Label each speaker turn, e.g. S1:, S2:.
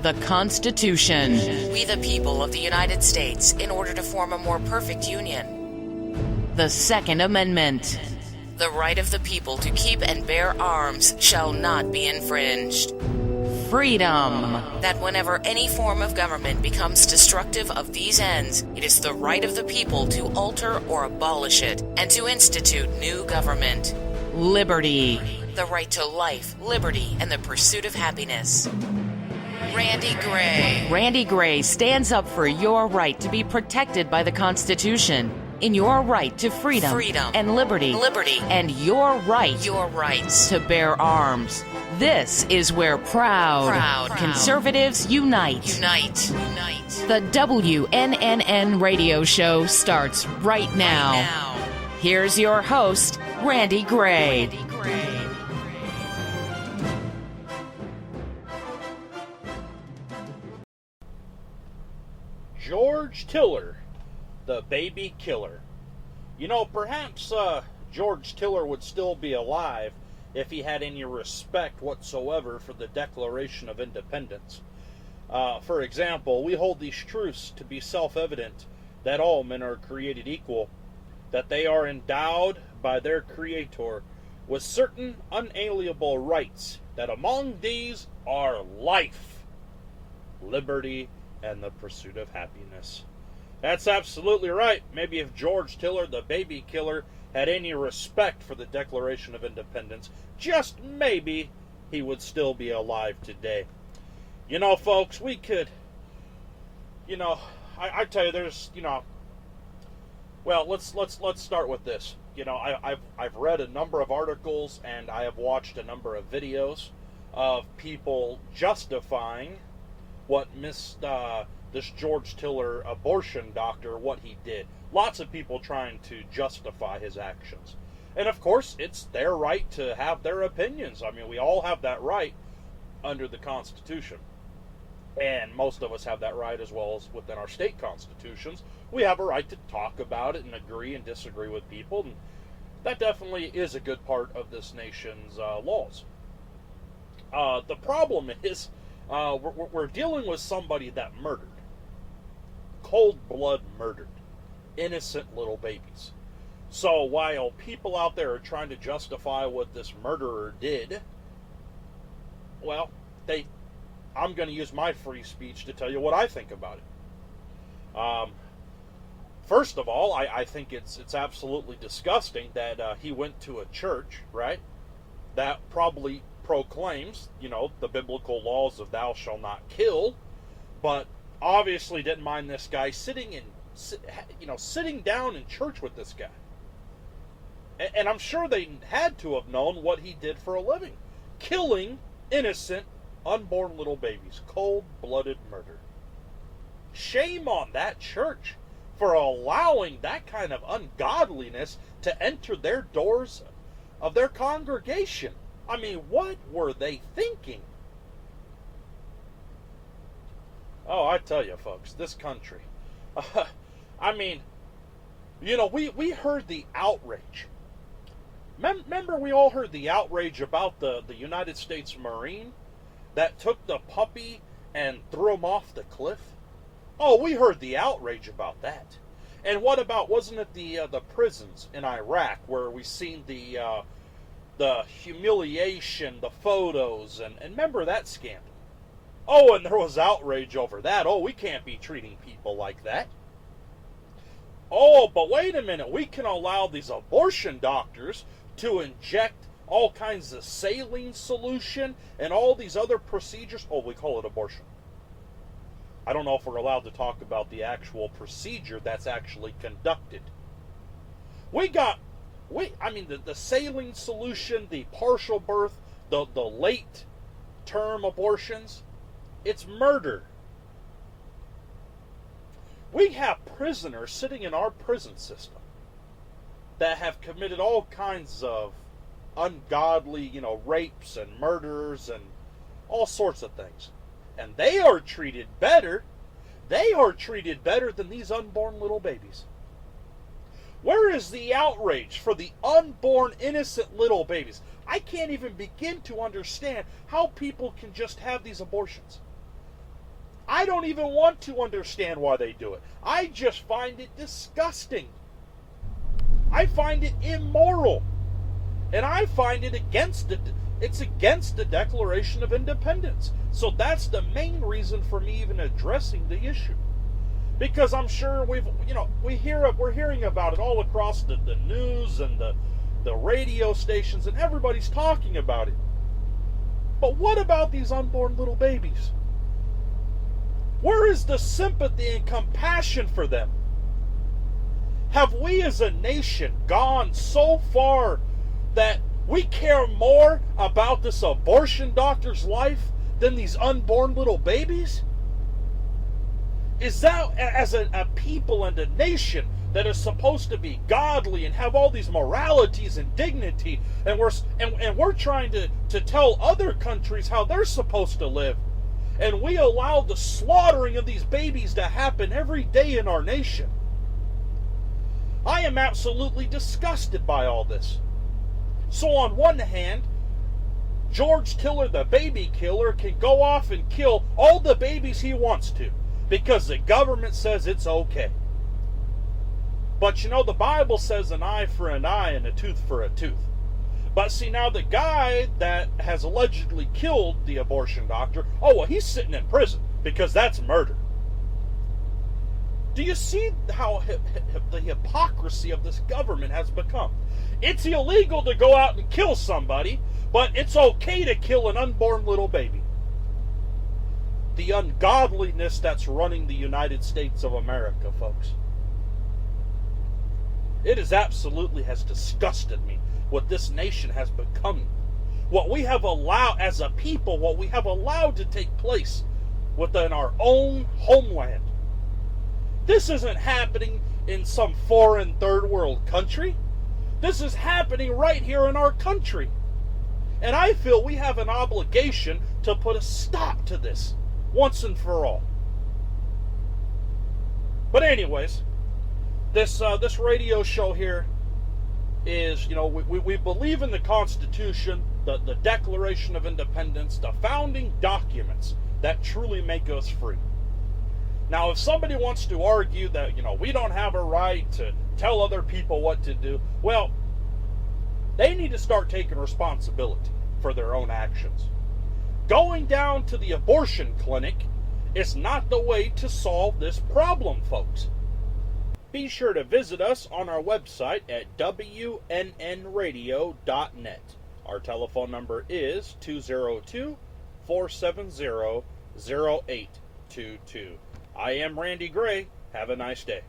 S1: The Constitution. We the people of the United States, in order to form a more perfect union. The Second Amendment. The right of the people to keep and bear arms shall not be infringed. Freedom. That whenever any form of government becomes destructive of these ends, it is the right of the people to alter or abolish it, and to institute new government. Liberty. The right to life, liberty, and the pursuit of happiness. Randy Gray. Randy Gray stands up for your right to be protected by the Constitution, in your right to freedom and liberty, and your rights to bear arms. This is where proud conservatives unite. The WNNN radio show starts right now. Here's your host, Randy Gray.
S2: George Tiller, the baby killer. You know, perhaps George Tiller would still be alive if he had any respect whatsoever for the Declaration of Independence. For example, we hold these truths to be self-evident, that all men are created equal, that they are endowed by their Creator with certain unalienable rights, that among these are life, liberty, and the pursuit of happiness. That's absolutely right. Maybe if George Tiller, the baby killer, had any respect for the Declaration of Independence, just maybe he would still be alive today. You know, folks, we could, I tell you, there's, well, let's start with this. I've read a number of articles and I have watched a number of videos of people justifying what this George Tiller abortion doctor, what he did. Lots of people trying to justify his actions. And of course, it's their right to have their opinions. I mean, we all have that right under the Constitution. And most of us have that right as well as within our state constitutions. We have a right to talk about it and agree and disagree with people. And that definitely is a good part of this nation's laws. The problem is, we're dealing with somebody that murdered. Cold blood murdered innocent little babies. So while people out there are trying to justify what this murderer did, well, I'm going to use my free speech to tell you what I think about it. First of all, I think it's absolutely disgusting that he went to a church, right, that probably proclaims, the biblical laws of thou shalt not kill, but obviously didn't mind this guy sitting down in church with this guy. And I'm sure they had to have known what he did for a living. Killing innocent, unborn little babies. Cold-blooded murder. Shame on that church for allowing that kind of ungodliness to enter their doors of their congregation. I mean, what were they thinking? Oh, I tell you, folks, this country. I mean, we heard the outrage. Remember we all heard the outrage about the United States Marine that took the puppy and threw him off the cliff? Oh, we heard the outrage about that. And what about, wasn't it the prisons in Iraq where we seen the humiliation, the photos, and remember that scandal? Oh, and there was outrage over that. Oh, we can't be treating people like that. Oh, but wait a minute. We can allow these abortion doctors to inject all kinds of saline solution and all these other procedures. Oh, we call it abortion. I don't know if we're allowed to talk about the actual procedure that's actually conducted. The saline solution, the partial birth, the late term abortions, it's murder. We have prisoners sitting in our prison system that have committed all kinds of ungodly, rapes and murders and all sorts of things. And they are treated better. They are treated better than these unborn little babies. Where is the outrage for the unborn innocent little babies? I can't even begin to understand how people can just have these abortions. I don't even want to understand why they do it. I just find it disgusting. I find it immoral. And I find it against the Declaration of Independence. So that's the main reason for me even addressing the issue. Because I'm sure we're hearing about it all across the news and the radio stations, and everybody's talking about it. But what about these unborn little babies? Where is the sympathy and compassion for them? Have we as a nation gone so far that we care more about this abortion doctor's life than these unborn little babies? Is that, as a people and a nation that is supposed to be godly and have all these moralities and dignity, and we're trying to tell other countries how they're supposed to live, and we allow the slaughtering of these babies to happen every day in our nation? I am absolutely disgusted by all this. So on one hand, George Tiller, the baby killer, can go off and kill all the babies he wants to because the government says it's okay. But the Bible says an eye for an eye and a tooth for a tooth. But see, now the guy that has allegedly killed the abortion doctor, he's sitting in prison because that's murder. Do you see how the hypocrisy of this government has become? It's illegal to go out and kill somebody, but it's okay to kill an unborn little baby. The ungodliness that's running the United States of America, folks. It absolutely has disgusted me what this nation has become. What we have allowed as a people, what we have allowed to take place within our own homeland. This isn't happening in some foreign third world country. This is happening right here in our country. And I feel we have an obligation to put a stop to this once and for all. But anyways, this radio show here is, we believe in the Constitution, the Declaration of Independence, the founding documents that truly make us free. Now, if somebody wants to argue that, we don't have a right to tell other people what to do, well, they need to start taking responsibility for their own actions. Going down to the abortion clinic is not the way to solve this problem, folks. Be sure to visit us on our website at wnnradio.net. Our telephone number is 202-470-0822. I am Randy Gray. Have a nice day.